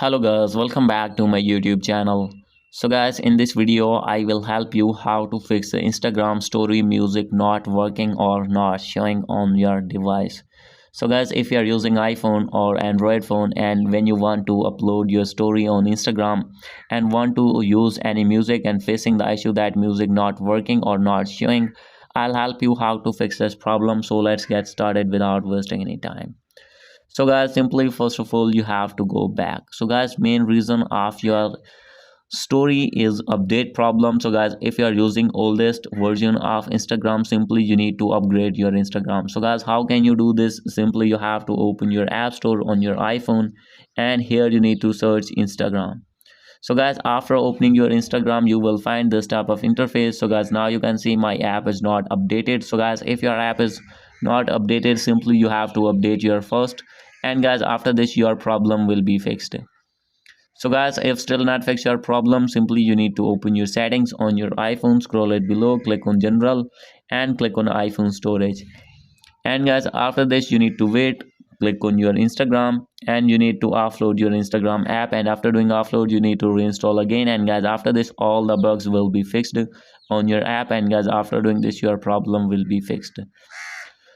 Hello guys, welcome back to my YouTube channel. So guys, in this video I will help you how to fix the Instagram story music not working or not showing on your device. So guys, if you are using iPhone or Android phone and when you want to upload your story on Instagram and want to use any music and facing the issue that music not working or not showing, I'll help you how to fix this problem. So let's get started without wasting any time. So guys, simply first of all you have to go back. So guys, main reason of your story is update problem. So guys, if you are using oldest version of Instagram, simply you need to upgrade your Instagram. So guys, how can you do this? Simply you have to open your app store on your iPhone and here you need to search Instagram. So guys, after opening your Instagram you will find this type of interface. So guys, now you can see my app is not updated. So guys, if your app is not updated, simply you have to update your first, and guys, after this your problem will be fixed. So guys, if still not fix your problem, simply you need to open your settings on your iPhone, scroll it below, click on general and click on iPhone storage. And guys, after this you need to wait, click on your Instagram and you need to offload your Instagram app, and after doing offload you need to reinstall again. And guys, after this all the bugs will be fixed on your app, and guys, after doing this your problem will be fixed.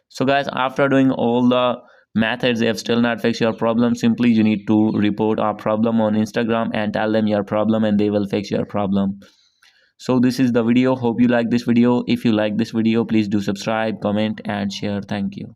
So guys, after doing all the methods, they have still not fixed your problem, simply you need to report our problem on Instagram and tell them your problem and they will fix your problem. So this is the video. Hope you like this video. If you like this video, please do subscribe, comment and share. Thank you.